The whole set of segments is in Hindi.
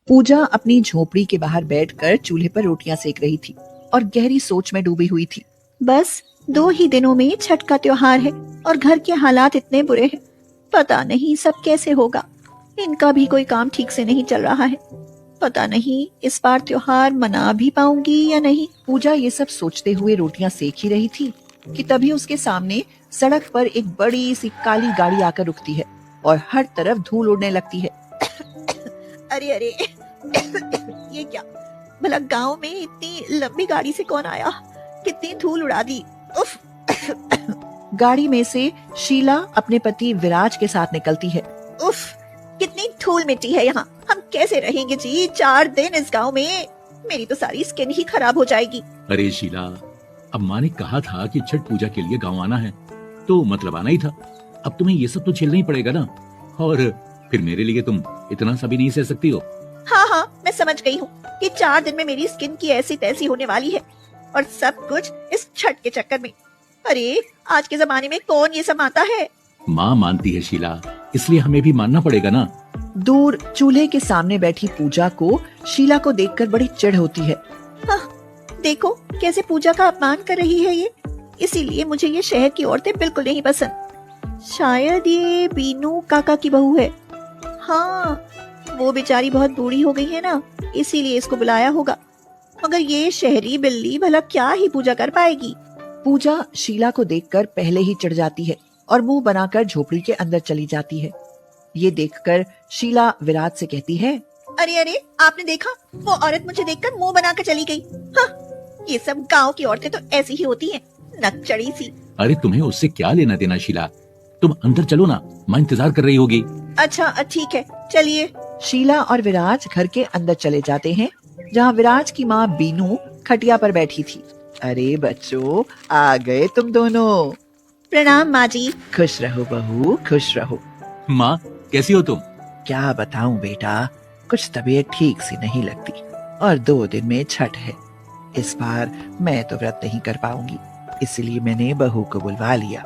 पूजा अपनी झोपड़ी के बाहर बैठकर चूल्हे पर रोटियां सेक रही थी और गहरी सोच में डूबी हुई थी। बस 2 ही दिनों में छठ का त्योहार है और घर के हालात इतने बुरे हैं। पता नहीं सब कैसे होगा। इनका भी कोई काम ठीक से नहीं चल रहा है। पता नहीं इस बार त्योहार मना भी पाऊंगी या नहीं। पूजा ये सब सोचते हुए रोटियां सेक ही रही थी कि तभी उसके सामने सड़क पर एक बड़ी सी काली गाड़ी आकर रुकती है और हर तरफ धूल उड़ने लगती है। अरे अरे ये क्या, भला गांव में इतनी लंबी गाड़ी से कौन आया? कितनी धूल उड़ा दी। उफ। गाड़ी में से शीला अपने पति विराज के साथ निकलती है। उफ, कितनी धूल मिट्टी है यहाँ। हम कैसे रहेंगे जी 4 दिन इस गांव में? मेरी तो सारी स्किन ही खराब हो जाएगी। अरे शीला, अब माँ ने कहा था कि छठ पूजा के लिए गांव आना है, तो मतलब आना ही था। अब तुम्हें ये सब तो झेलना ही पड़ेगा ना। और फिर मेरे लिए तुम इतना सा भी नहीं सह सकती हो। हाँ, मैं समझ गई हूँ कि 4 दिन में मेरी स्किन की ऐसी तैसी होने वाली है, और सब कुछ इस छठ के चक्कर में। अरे आज के जमाने में कौन ये सब मानता है? माँ मानती है शीला, इसलिए हमें भी मानना पड़ेगा ना। दूर चूल्हे के सामने बैठी पूजा को शीला को देखकर बड़ी चिढ़ होती है। देखो कैसे पूजा का अपमान कर रही है ये। इसीलिए मुझे ये शहर की औरतें बिल्कुल नहीं पसंद। शायद ये बीनू काका की बहू है। हाँ, वो बेचारी बहुत बूढ़ी हो गई है ना, इसीलिए इसको बुलाया होगा। मगर ये शहरी बिल्ली भला क्या ही पूजा कर पाएगी। पूजा शीला को देखकर पहले ही चिढ़ जाती है और मुंह बनाकर झोपड़ी के अंदर चली जाती है। ये देखकर शीला विराज से कहती है, अरे आपने देखा, वो औरत मुझे देखकर मुंह बनाकर चली गई। हाँ, ये सब गांव की औरतें तो ऐसी ही होती हैं, नकचड़ी सी। अरे तुम्हें उससे क्या लेना देना शीला, तुम अंदर चलो ना, माँ इंतजार कर रही होगी। अच्छा ठीक है, चलिए। शीला और विराज घर के अंदर चले जाते हैं, जहाँ विराज की माँ बीनू खटिया पर बैठी थी। अरे बच्चों, आ गए तुम दोनों। प्रणाम माँ जी। खुश रहो बहू, खुश रहो। माँ कैसी हो तुम? क्या बताऊं बेटा, कुछ तबीयत ठीक सी नहीं लगती और 2 दिन में छठ है। इस बार मैं तो व्रत नहीं कर पाऊंगी, इसलिए मैंने बहू को बुलवा लिया।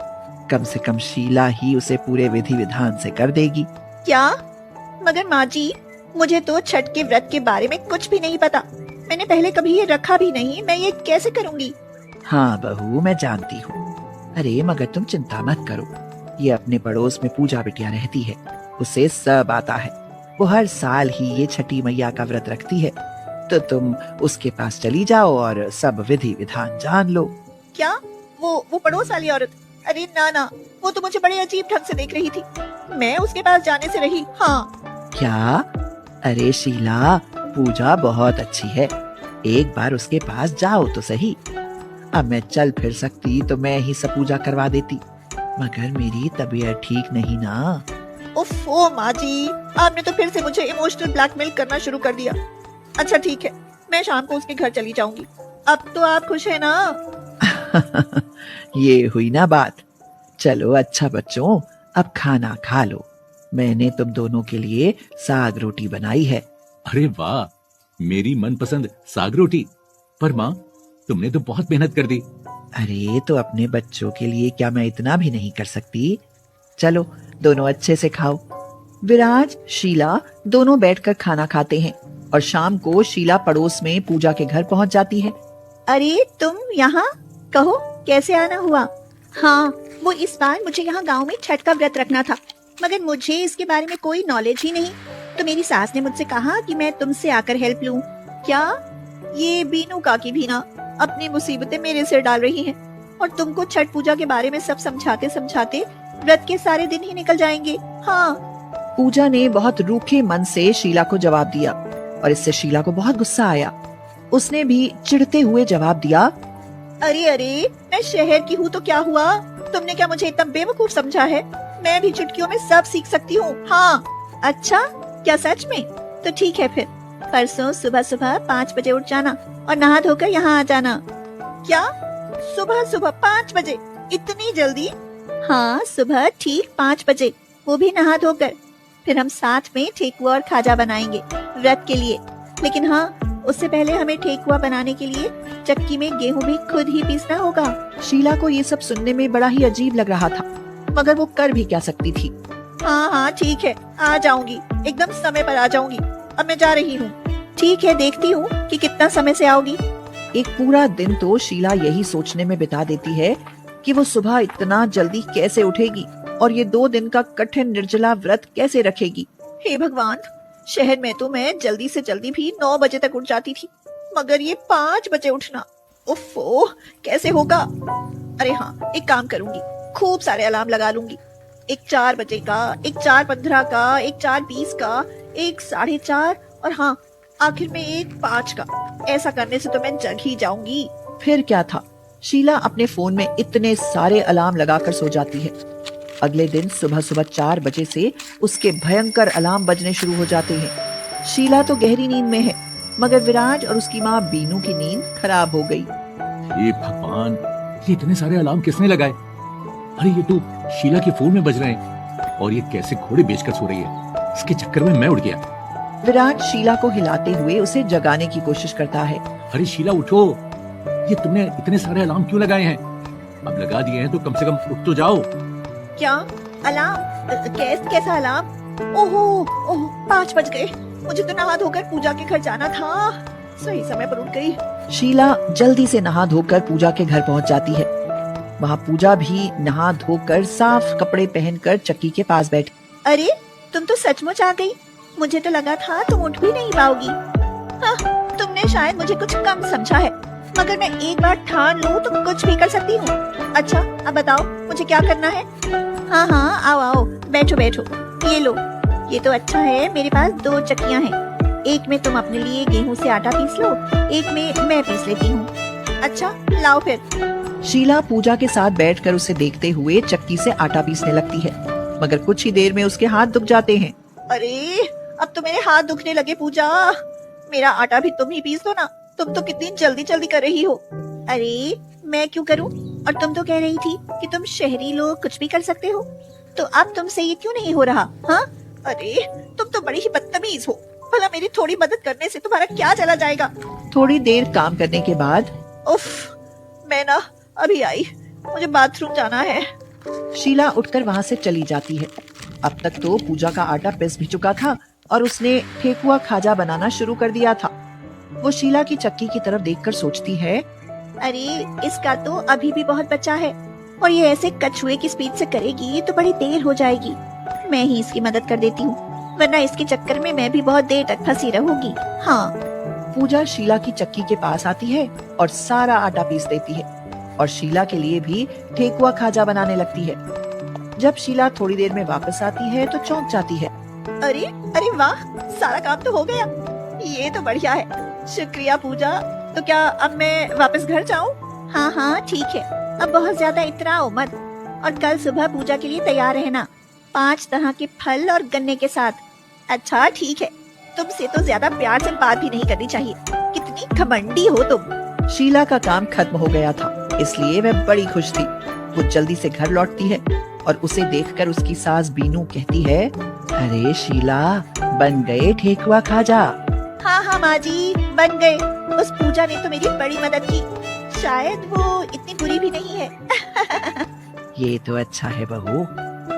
कम से कम शीला ही उसे पूरे विधि विधान से कर देगी। क्या? मगर माँ जी, मुझे तो छठ के व्रत के बारे में कुछ भी नहीं पता। मैंने पहले कभी ये रखा भी नहीं, मैं ये कैसे करूँगी? हाँ बहू, मैं जानती हूँ। अरे मगर तुम चिंता मत करो, ये अपने पड़ोस में पूजा बिटिया रहती है, उसे सब आता है। वो हर साल ही ये छठी मैया का व्रत रखती है, तो तुम उसके पास चली जाओ और सब विधि विधान जान लो। क्या? वो पड़ोस वाली औरत? अरे ना, वो तो मुझे बड़े अजीब ढंग से देख रही थी। मैं उसके पास जाने से रही। हाँ। क्या? अरे शीला, पूजा बहुत अच्छी है, एक बार उसके पास जाओ तो सही। अब मैं चल फिर सकती तो मैं ही सब पूजा करवा देती, मगर मेरी तबीयत ठीक नहीं ना। ओफो माँ जी, आपने तो फिर से मुझे इमोशनल ब्लैकमेल करना शुरू कर दिया। अच्छा ठीक है, मैं शाम को उसके घर चली जाऊंगी। अब तो आप खुश है ना? ये हुई ना बात। चलो अच्छा बच्चों, अब खाना खा लो। मैंने तुम दोनों के लिए साग रोटी बनाई है। अरे वाह, मेरी मनपसंद साग रोटी। पर माँ, तुमने तो बहुत मेहनत कर दी। अरे तो अपने बच्चों के लिए क्या मैं इतना भी नहीं कर सकती? चलो दोनों अच्छे से खाओ। विराज शीला दोनों बैठकर खाना खाते हैं और शाम को शीला पड़ोस में पूजा के घर पहुंच जाती है। अरे तुम यहाँ, कहो कैसे आना हुआ? हाँ, वो इस बार मुझे यहाँ गांव में छठ का व्रत रखना था, मगर मुझे इसके बारे में कोई नॉलेज ही नहीं। तो मेरी सास ने मुझसे कहा कि मैं तुमसे आकर हेल्प लूं। क्या? ये बीनू काकी भी ना अपनी मुसीबतें मेरे सिर डाल रही हैं, और तुमको छठ पूजा के बारे में सब समझाते समझाते व्रत के सारे दिन ही निकल जाएंगे। हाँ। पूजा ने बहुत रूखे मन से शीला को जवाब दिया और इससे शीला को बहुत गुस्सा आया। उसने भी चिढ़ते हुए जवाब दिया, अरे मैं शहर की हूँ तो क्या हुआ? तुमने क्या मुझे इतना बेवकूफ समझा है? मैं भी चुटकियों में सब सीख सकती हूँ। हाँ। अच्छा, क्या सच में? तो ठीक है, फिर परसों सुबह सुबह 5 बजे उठ जाना और नहा धोकर यहाँ आ जाना। क्या? सुबह सुबह 5 बजे? इतनी जल्दी? हाँ, सुबह ठीक 5 बजे, वो भी नहा धोकर। फिर हम साथ में ठेकुआ और खाजा बनाएंगे व्रत के लिए। लेकिन हाँ, उससे पहले हमें ठेकुआ बनाने के लिए चक्की में गेहूं भी खुद ही पीसना होगा। शीला को ये सब सुनने में बड़ा ही अजीब लग रहा था, मगर वो कर भी क्या सकती थी। हाँ ठीक है, आ जाऊंगी, एकदम समय पर आ जाऊंगी। अब मैं जा रही हूँ। ठीक है, देखती हूँ कि कितना समय से आओगी। एक पूरा दिन तो शीला यही सोचने में बिता देती है कि वो सुबह इतना जल्दी कैसे उठेगी और ये 2 दिन का कठिन निर्जला व्रत कैसे रखेगी। हे भगवान, शहर में तो मैं जल्दी से जल्दी भी 9 बजे तक उठ जाती थी, मगर ये 5 बजे उठना, उफ़ो, कैसे होगा। अरे हाँ, एक काम करूंगी, खूब सारे अलार्म लगा लूंगी। एक 4 बजे का, एक 4:15 का, एक 4:20 का, एक 4:30 और हाँ, आखिर में एक 5 का। ऐसा करने से तो मैं जग ही जाऊंगी। फिर क्या था, शीला अपने फोन में इतने सारे अलार्म लगाकर सो जाती है। अगले दिन सुबह सुबह 4 बजे से उसके भयंकर अलार्म बजने शुरू हो जाते हैं। शीला तो गहरी नींद में है, मगर विराज और उसकी माँ बीनू की नींद खराब हो गई। हे भगवान, ये इतने सारे अलार्म किसने लगाए? अरे ये तो शीला के फोन में बज रहे हैं और ये कैसे घोड़े बेचकर सो रही है। इसके चक्कर में मैं उठ गया। विराज शीला को हिलाते हुए उसे जगाने की कोशिश करता है। अरे शीला उठो, ये तुमने इतने सारे अलार्म क्यों लगाए हैं? अब लगा दिए हैं तो कम से कम उठ तो जाओ। क्या अलार्म? कैसा अलार्म? ओहो, 5 बज गए। मुझे तो नहा धोकर पूजा के घर जाना था। सही समय पर उठ गई। शीला जल्दी से नहा धोकर पूजा के घर पहुंच जाती है। वहाँ पूजा भी नहा धोकर साफ कपड़े पहनकर चक्की के पास बैठी। अरे, तुम तो सचमुच आ गई। मुझे तो लगा था तुम उठ भी नहीं पाओगी। हाँ, तुमने शायद मुझे कुछ कम समझा है, मगर मैं एक बार ठान लूं तो कुछ भी कर सकती हूँ। अच्छा, अब बताओ मुझे क्या करना है? हाँ हाँ, आओ आओ, बैठो बैठो। ये लो, ये तो अच्छा है, मेरे पास 2 चक्कियाँ हैं। एक में तुम अपने लिए गेहूं से आटा पीस लो, एक में मैं पीस लेती हूँ। अच्छा, लाओ फिर। शीला पूजा के साथ बैठकर उसे देखते हुए चक्की से आटा पीसने लगती है, मगर कुछ ही देर में उसके हाथ दुख जाते हैं। अरे, अब तो मेरे हाथ दुखने लगे पूजा। मेरा आटा भी तुम ही पीस दो ना, तुम तो कितनी जल्दी जल्दी कर रही हो। अरे, मैं क्यों करूं? और तुम तो कह रही थी कि तुम शहरी लोग कुछ भी कर सकते हो, तो अब तुमसे ये क्यों नहीं हो रहा? हाँ, अरे तुम तो बड़ी ही बदतमीज हो। भला मेरी थोड़ी मदद करने से तुम्हारा क्या चला जाएगा? थोड़ी देर काम करने के बाद उफ, मैं ना अभी आई, मुझे बाथरूम जाना है। शीला उठकर वहाँ से चली जाती है। अब तक तो पूजा का आटा पिस भी चुका था और उसने ठेकुआ खाजा बनाना शुरू कर दिया था। वो शीला की चक्की की तरफ देखकर सोचती है, अरे इसका तो अभी भी बहुत बचा है और ये ऐसे कछुए की स्पीड से करेगी तो बड़ी देर हो जाएगी। मैं ही इसकी मदद कर देती हूँ, वरना इसके चक्कर में मैं भी बहुत देर तक फंसी रहूंगी। हाँ। पूजा शीला की चक्की के पास आती है और सारा आटा पीस देती है और शीला के लिए भी ठेकुआ खाजा बनाने लगती है। जब शीला थोड़ी देर में वापस आती है तो चौंक जाती है। अरे अरे वाह, सारा काम तो हो गया। ये तो बढ़िया है, शुक्रिया पूजा। तो क्या अब मैं वापस घर जाऊँ? हाँ हाँ ठीक है, अब बहुत ज्यादा इतराओ मत और कल सुबह पूजा के लिए तैयार रहना, 5 तरह के फल और गन्ने के साथ। अच्छा ठीक है, तुमसे तो ज्यादा प्यार से बात भी नहीं करनी चाहिए। कितनी घमंडी हो तुम। शीला का काम खत्म हो गया था, इसलिए वह बड़ी खुश थी। वो जल्दी से घर लौटती है और उसे देखकर उसकी सास बीनू कहती है, अरे शीला, बन गए ठेकुआ खाजा। हाँ हाँ माँ जी, बन गए। उस पूजा ने तो मेरी बड़ी मदद की, शायद वो इतनी बुरी भी नहीं है। ये तो अच्छा है बहू,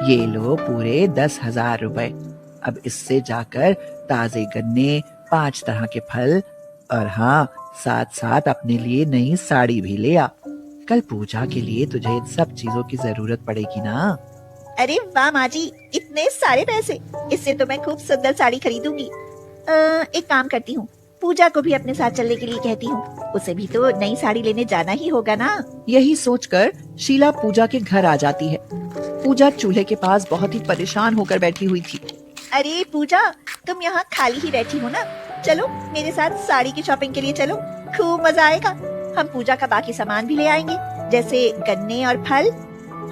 ये लो पूरे 10,000 रुपए। अब इससे जाकर ताजे गन्ने, 5 तरह के फल और हाँ, साथ साथ अपने लिए नई साड़ी भी ले आ। कल पूजा के लिए तुझे इन सब चीजों की जरूरत पड़ेगी ना। अरे वाह माँ जी, इतने सारे पैसे, इससे तो मैं खूब सुंदर साड़ी खरीदूंगी। एक काम करती हूँ, पूजा को भी अपने साथ चलने के लिए कहती हूँ, उसे भी तो नई साड़ी लेने जाना ही होगा ना। यही सोचकर शीला पूजा के घर आ जाती है। पूजा चूल्हे के पास बहुत ही परेशान होकर बैठी हुई थी। अरे पूजा, तुम यहाँ खाली ही बैठी हो ना? चलो मेरे साथ साड़ी की शॉपिंग के लिए चलो, खूब मजा आएगा। हम पूजा का बाकी सामान भी ले आएंगे, जैसे गन्ने और फल।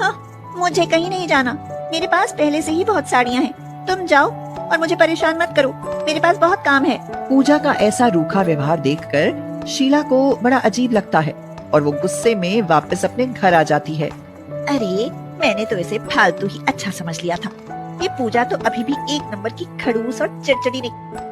हाँ, मुझे कहीं नहीं जाना, मेरे पास पहले से ही बहुत साड़ियाँ हैं। तुम जाओ और मुझे परेशान मत करो, मेरे पास बहुत काम है। पूजा का ऐसा रूखा व्यवहार देखकर शीला को बड़ा अजीब लगता है और वो गुस्से में वापस अपने घर आ जाती है। अरे मैंने तो इसे फालतू ही अच्छा समझ लिया था। ये पूजा तो अभी भी 1 नंबर की खड़ूस और चिड़चिड़ी नहीं।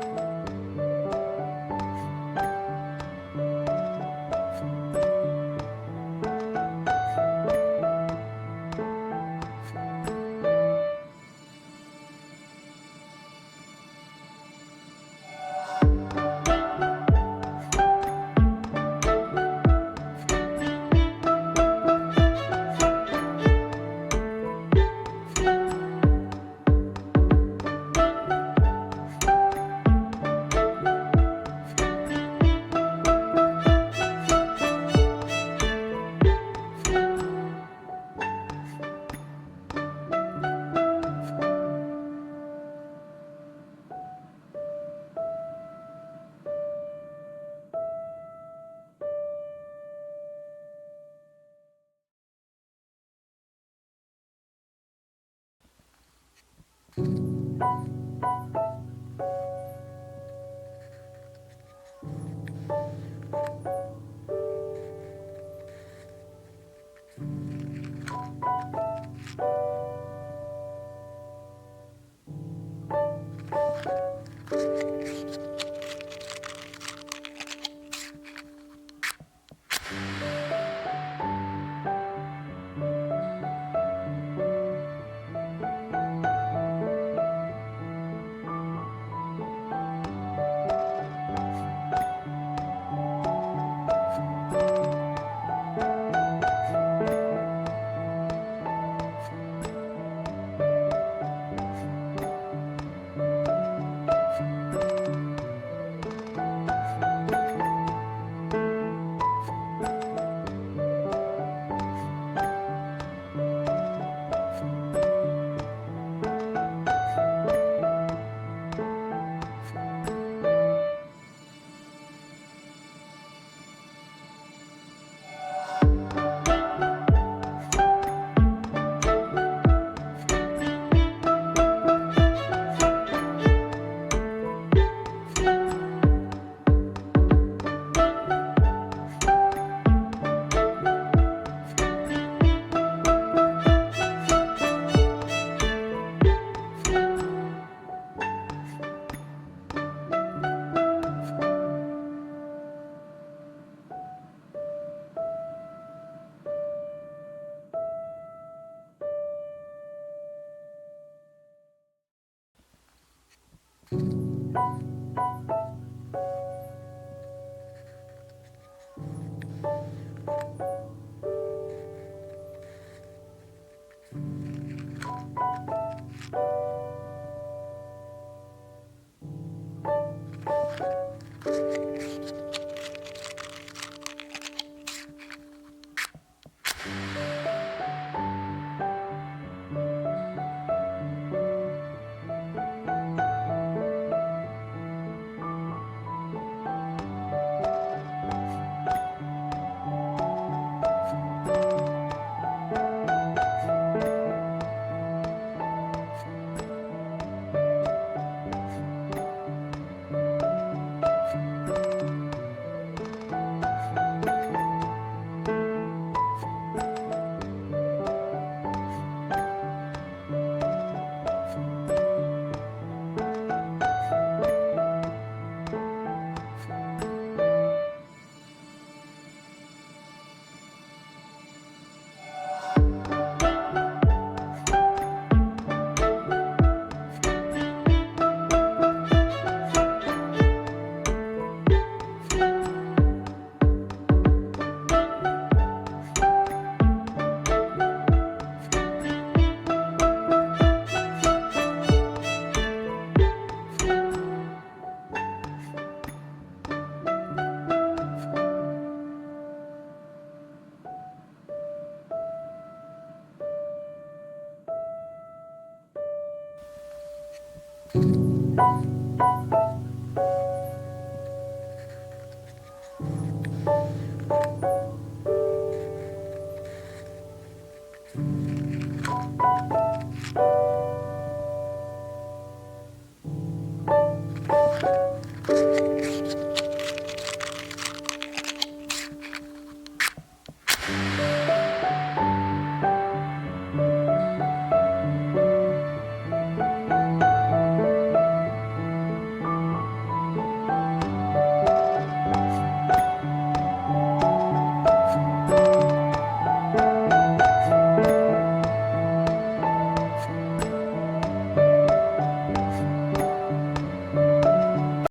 है।